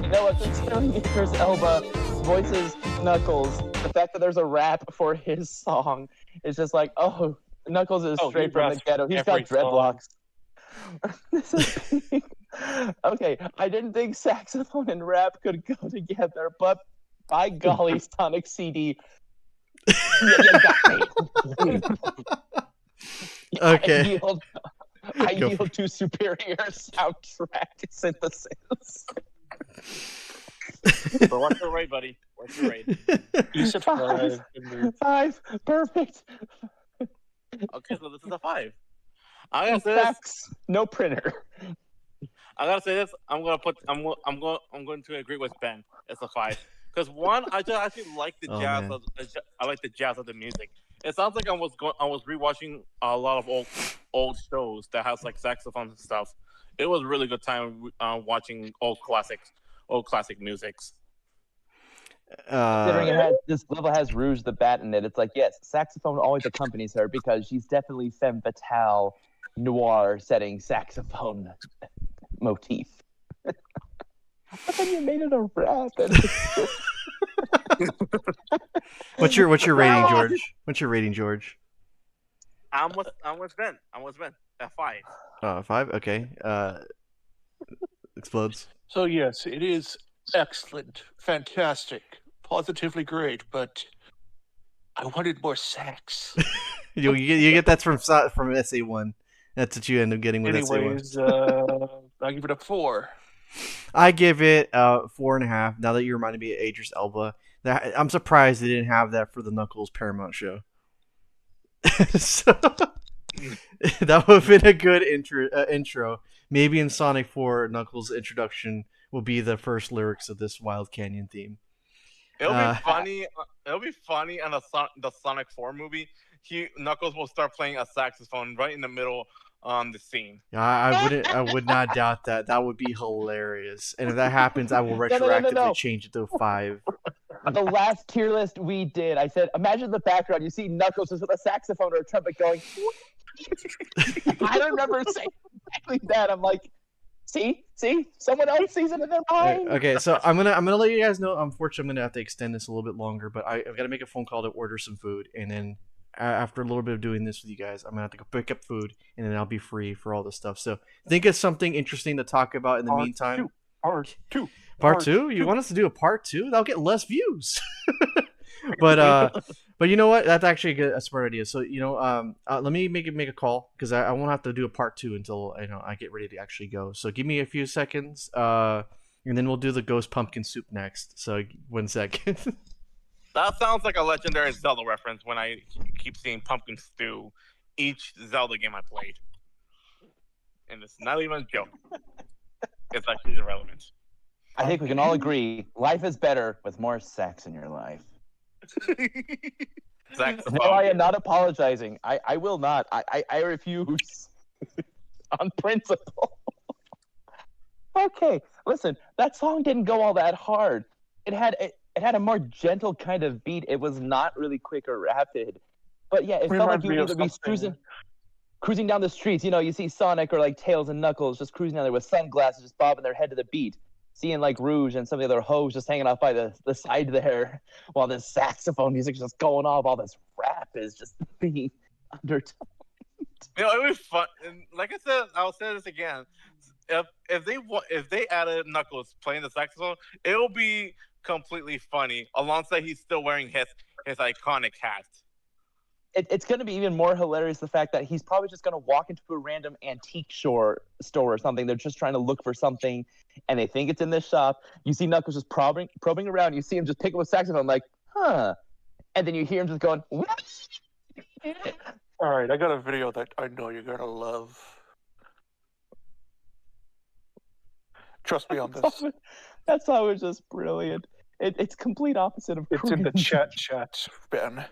You know what? Considering Idris Elba voices Knuckles, the fact that there's a rap for his song is just like, oh, Knuckles is straight from the ghetto. He's got dreadlocks. This is okay, I didn't think saxophone and rap could go together, but by golly, Sonic CD. You got me. Okay. I yield to superior soundtrack synthesis. So what's your rate, buddy? What's your rate? You said 5. 5, perfect. Okay, so this is a 5. I gotta say this. Facts, no printer. I gotta say this. I'm going to agree with Ben. It's a 5 because one, I just actually like the jazz. I like the jazz of the music. It sounds like I was rewatching a lot of old shows that has like saxophones and stuff. It was a really good time watching old classic musics. Considering this level has Rouge the Bat in it, it's like, yes, saxophone always accompanies her because she's definitely femme fatale noir setting saxophone motif. But then you made it a rap. What's your rating, George? What's your rating, George? I'm with Ben. At 5. 5. Okay. Explodes. So yes, it is excellent, fantastic, positively great, but I wanted more sax. you get that from SA1. That's what you end up getting with SA1. Anyways, I give it a 4. I give it 4.5. Now that you reminded me of Idris Elba, I'm surprised they didn't have that for the Knuckles Paramount show. So that would have been a good intro. Maybe in Sonic 4, Knuckles' introduction will be the first lyrics of this Wild Canyon theme. It'll be funny. It'll be funny in the Sonic 4 movie. Knuckles will start playing a saxophone right in the middle the scene. I would not doubt that. That would be hilarious. And if that happens, I will retroactively change it to 5. The last tier list we did, I said, imagine the background. You see Knuckles just with a saxophone or a trumpet going. I don't remember saying exactly that. I'm like, see, someone else sees it in their mind. Okay, so I'm gonna let you guys know. Unfortunately, I'm gonna have to extend this a little bit longer, but I've got to make a phone call to order some food, and then after a little bit of doing this with you guys, I'm gonna have to go pick up food, and then I'll be free for all this stuff. So think of something interesting to talk about in the meantime. Part two. You want us to do a part 2? That'll get less views. But you know what? That's actually a smart idea. So let me make a call because I won't have to do a part 2 until I get ready to actually go. So give me a few seconds, and then we'll do the Ghost Pumpkin Soup next. So 1 second. That sounds like a legendary Zelda reference when I keep seeing pumpkin stew each Zelda game I played, and it's not even a joke. It's actually irrelevant. I think we can all agree life is better with more sex in your life. Saxophone. No, I am not apologizing. I will not. I refuse. On principle. Okay, listen. That song didn't go all that hard. It had a more gentle kind of beat. It was not really quick or rapid. But yeah, it felt like you would either be cruising down the streets. You see Sonic or like Tails and Knuckles just cruising down there with sunglasses, just bobbing their head to the beat. Seeing like Rouge and some of the other hoes just hanging out by the side there while this saxophone music is just going off. All this rap is just being undertoned. It was fun. And like I said, I'll say this again. If they added Knuckles playing the saxophone, it'll be completely funny. Alongside, he's still wearing his iconic hat. It's going to be even more hilarious the fact that he's probably just going to walk into a random antique store or something. They're just trying to look for something, and they think it's in this shop. You see Knuckles just probing around. You see him just pick up a saxophone, like, huh? And then you hear him just going, what? All right, I got a video that I know you're going to love. Trust me on this. That song was just brilliant. It's complete opposite of It's in the chat, Ben.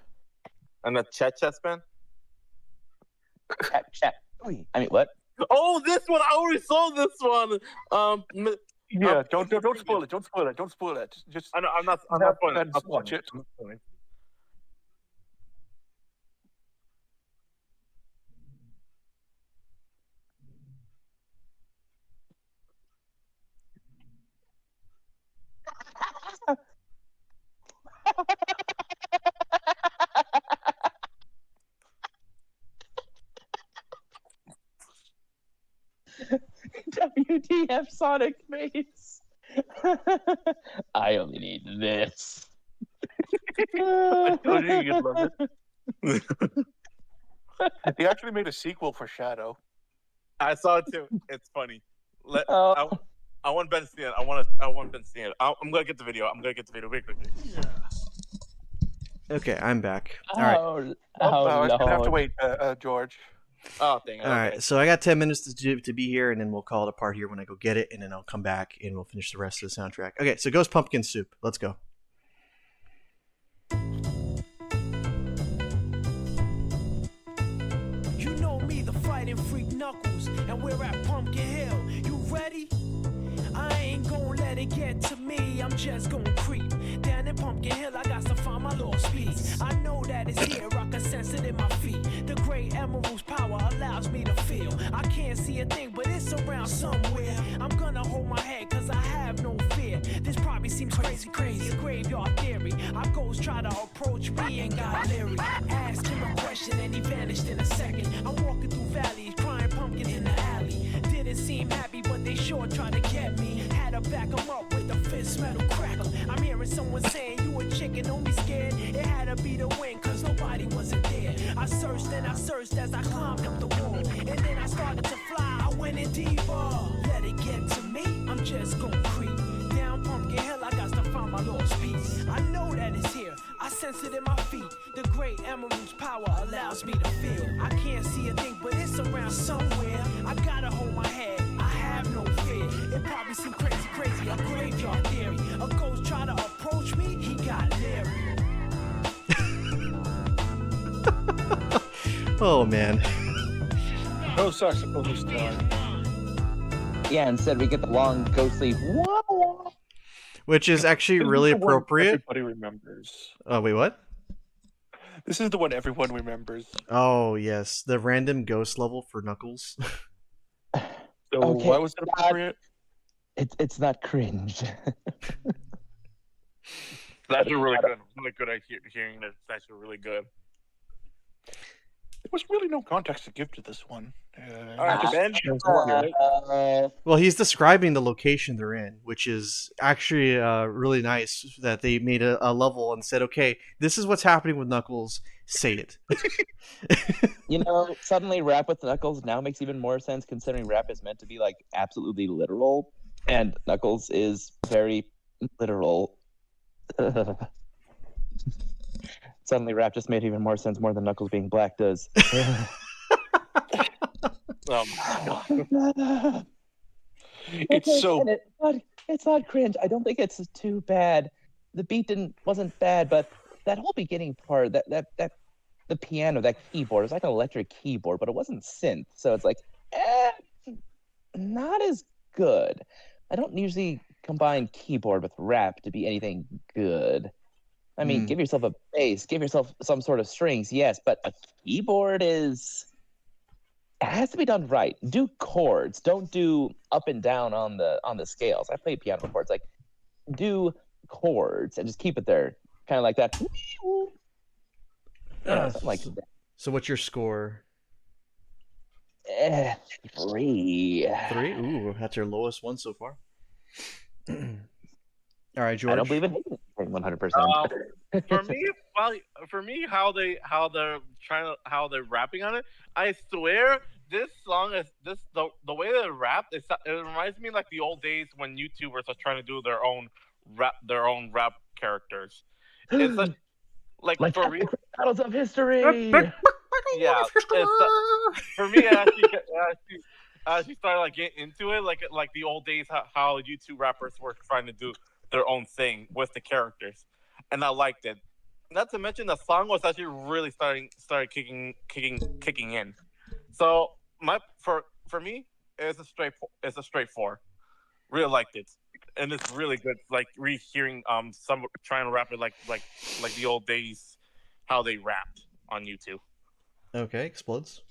And the chat, Ben? Chat. I mean, what? Oh, this one! I already saw this one. Yeah, don't spoil it. Don't spoil it. Just I'm not spoiling it. Watch it. WTF Sonic face. I only need this. I told you you'd love it. He actually made a sequel for Shadow. I saw it too. It's funny. I want Ben to see it. I want Ben to see it. I'm gonna get the video. Very quickly. Yeah. Okay, I'm back. All right. Oh, I was gonna have to wait, George. Oh, dang it. All right, so I got 10 minutes to be here, and then we'll call it apart here when I go get it, and then I'll come back and we'll finish the rest of the soundtrack. Okay, so Ghost Pumpkin Soup. Let's go. You know me, the fighting freak Knuckles, and we're at Pumpkin Hill. You ready? I ain't gon' let it get to me. I'm just gon' creep down in Pumpkin Hill. I got to find my lost piece. I know that it's here. I can sense it in my feet. The great emerald's power allows me to feel. I can't see a thing, but it's around somewhere. I'm gonna hold my head, cause I have no fear. This probably seems crazy, a graveyard theory. Our ghosts try to approach me and got leery. Asked him a question and he vanished in a second. I'm walking through valleys, crying pumpkins in the alley. Didn't seem happy, but they sure tried to get me. Had to back them up with a fist metal crackle. I'm hearing someone saying, you a chicken, don't be scared. It had to be the wind, cause nobody wasn't there. I searched and I searched as I climbed up the wall. And then I started to fly, I went in deeper. Let it get to me, I'm just gon' creep. Down Pumpkin Hill, I got to find my lost piece. I know that it's here, I sense it in my feet. The great emerald's power allows me to feel. I can't see a thing, but it's around somewhere. I gotta hold my head, I have no no fear. It probably seemed crazy, a graveyard theory. A ghost trying to approach me, he got leery. Oh man. No saxophone this time. Yeah, instead we get the long ghostly wah wah. Which is actually This is really the one appropriate. everybody remembers. Oh wait, what? This is the one everyone remembers. Oh yes, the random ghost level for Knuckles. So Okay, why was it appropriate? It's not cringe. That's actually really good. Really good at hearing that. It's actually really good. There was really no context to give to this one. All right, just Ben. chose one. Well, he's describing the location they're in, which is actually really nice that they made a level and said, okay, this is what's happening with Knuckles. Say it. You know, suddenly rap with Knuckles now makes even more sense considering rap is meant to be like absolutely literal, and Knuckles is very literal. Suddenly rap just made even more sense more than Knuckles being black does. It's so and it's not cringe. I don't think it's too bad. The beat wasn't bad, but that whole beginning part, that the piano, that keyboard, it was like an electric keyboard, but it wasn't synth. So it's like, not as good. I don't usually combine keyboard with rap to be anything good. I mean, give yourself a bass, give yourself some sort of strings, yes, but a keyboard it has to be done right. Do chords. Don't do up and down on the scales. I played piano before. It's like do chords and just keep it there, kind of like that. Something like that. So what's your score? 3. 3? Ooh, that's your lowest one so far. All right, George. I don't believe in 100%. For me, how they're rapping on it. I swear, this song is the way they rap. It reminds me like the old days when YouTubers are trying to do their own rap characters. It's like for real. Battles of history. Yeah, for me, I actually started like getting into it, like the old days how YouTube rappers were trying to do their own thing with the characters, and I liked it. Not to mention the song was actually really started kicking in. So for me, it's a straight 4. Really liked it, and it's really good. Like rehearing some trying to rap it like the old days how they rapped on YouTube. Okay, explodes.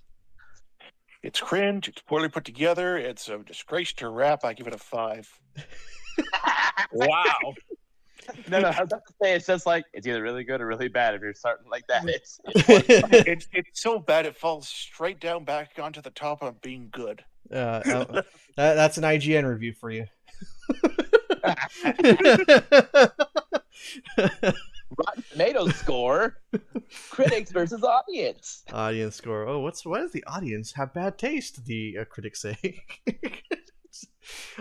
It's cringe. It's poorly put together. It's a disgrace to rap. I give it a 5. Wow. No, I was about to say it's just like it's either really good or really bad. If you're starting like that, It's so bad it falls straight down back onto the top of being good. That's an IGN review for you. Rotten Tomatoes score, critics versus audience. Audience score. Oh, why does the audience have bad taste? The critics say. It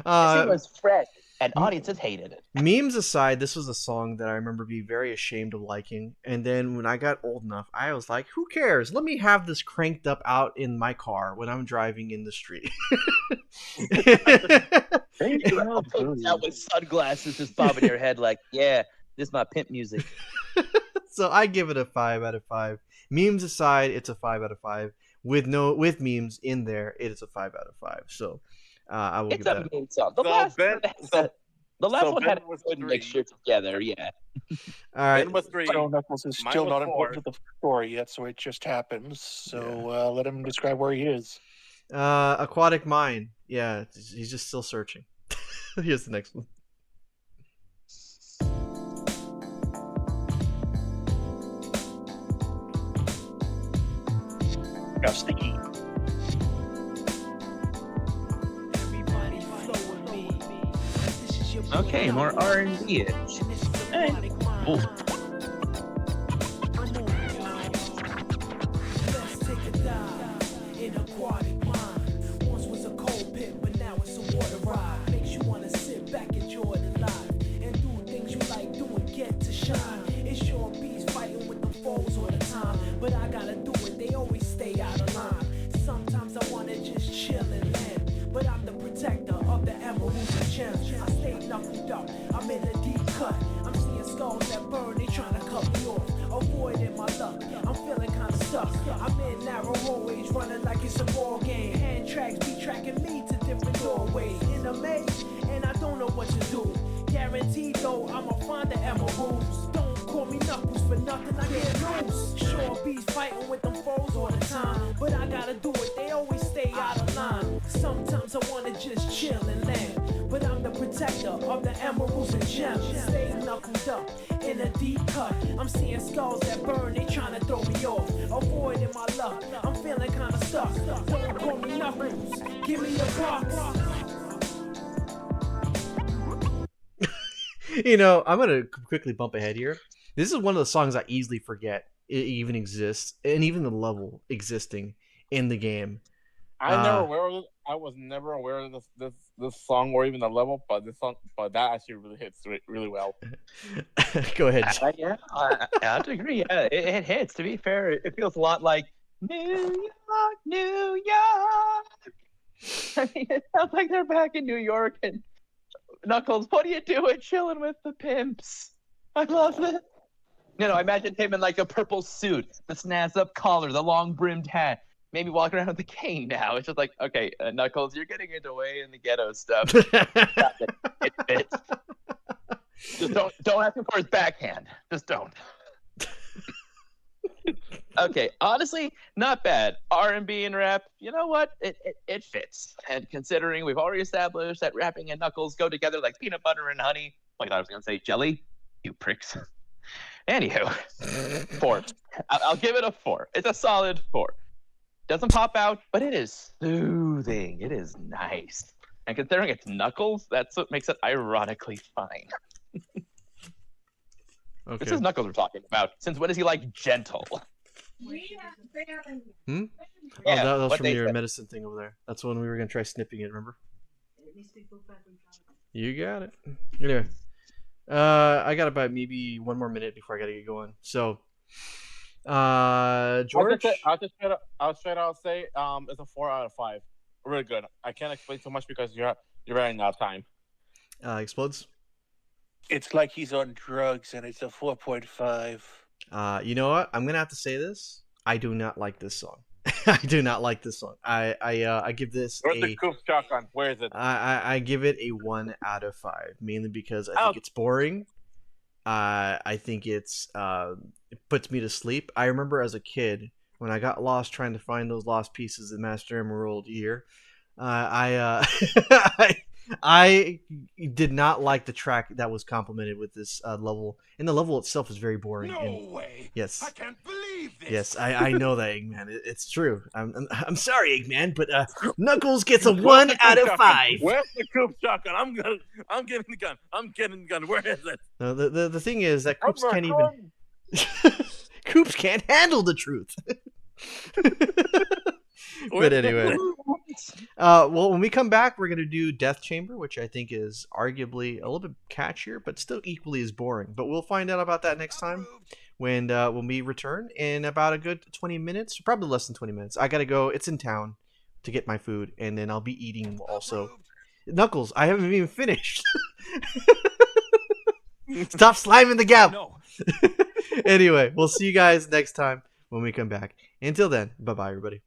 was fresh, and audiences hated it. Memes aside, this was a song that I remember being very ashamed of liking. And then when I got old enough, I was like, who cares? Let me have this cranked up out in my car when I'm driving in the street. Out with sunglasses just bobbing your head like, yeah, this is my pimp music. So I give it a 5 out of 5. Memes aside, it's a 5 out of 5. With memes in there, it is a 5 out of 5 . So I will give that. It's a meme song. The last one had a good mixture together, yeah. All right. Ben was 3. Knuckles is Mine still was not 4. important to the story yet, so it just happens. So let him describe where he is. Aquatic Mine. Yeah, he's just still searching. Here's the next one. Got sticky. Everybody flow with me. This is your Okay, more R&B-ish. Hey. Let's take a dive in aquatic mind. Once was a cold pit, but now it's a water ride. Makes you wanna sit back, enjoy the life, and do things you like doing, get to shine. It's your beast fighting with the foes all the time, but I gotta do it. They always stay out of line. Sometimes I wanna just chill and land, but I'm the protector of cut. I'm seeing skulls that burn, they trying to cut me off. Avoiding my luck, I'm feeling kinda stuck. I'm in narrow hallways, running like it's a ball game. Hand tracks be tracking me to different doorways. In a maze, and I don't know what to do. Guaranteed though, I'ma find the emeralds. Don't call me Knuckles for nothing, I get loose. Sure beats fighting with them foes all the time, but I gotta do it, they always stay out of line. Sometimes I wanna just chill and land, but I'm the protector of the emeralds and gems. Stay knuckled up in a deep cut. I'm seeing skulls that burn, they tryna throw me off. Avoiding my luck, I'm feeling kinda stuck. Don't call me Knuckles, give me a box. You know, I'm gonna quickly bump ahead here. This is one of the songs I easily forget it even exists, and even the level existing in the game. I was never aware of this song or even the level, but that actually really hits really well. Go ahead. Yeah, I have to agree. Yeah, it hits. To be fair, it feels a lot like New York, New York. I mean, it sounds like they're back in New York. And Knuckles, what are you doing? Chilling with the pimps. I love it. I imagine him in like a purple suit, the snazz up collar, the long brimmed hat. Maybe walking around with a cane now. It's just like, okay, Knuckles, you're getting into way in the ghetto stuff. It fits. Just don't ask him for his backhand. Just don't. Okay, honestly, not bad. R&B and rap, you know what? It fits. And considering we've already established that rapping and Knuckles go together like peanut butter and honey, like I was going to say jelly, you pricks. Anywho, 4. I'll give it a 4. It's a solid 4. Doesn't pop out, but it is soothing. It is nice. And considering it's Knuckles, that's what makes it ironically fine. Okay. This is Knuckles we're talking about. Since when is he like gentle? Hmm? Yeah, that was what from they your said. medicine thing over there. That's when we were gonna try snipping it. Remember? You got it. Anyway, I got about maybe 1 more minute before I gotta get going. So, George. I'll straight out say it's a 4 out of 5. Really good. I can't explain too much because you're running out of time. Explodes. It's like he's on drugs, and it's a 4.5. You know what? I'm gonna have to say this. I do not like this song. I do not like this song. I give this Where's the Coop shotgun? Where is it? I give it a 1 out of 5, mainly because I think it's boring. I think it puts me to sleep. I remember as a kid when I got lost trying to find those lost pieces of Master Emerald Year. I did not like the track that was complemented with this level, and the level itself is very boring. No way! Yes, I can't believe this. yes, I know that, Eggman. It's true. I'm sorry, Eggman, but Knuckles gets a 1 out of 5. Where's the Coop shotgun? I'm getting the gun. I'm getting the gun. Where is it? No, the thing is that Coops can't even. Coops can't handle the truth. But anyway, well, when we come back, we're gonna do Death Chamber, which I think is arguably a little bit catchier, but still equally as boring. But we'll find out about that next time when we return in about a good 20 minutes, probably less than 20 minutes. I gotta go. It's in town to get my food, and then I'll be eating also. Knuckles, I haven't even finished. Stop sliming the gap. No. Anyway, we'll see you guys next time when we come back. Until then, bye-bye, everybody.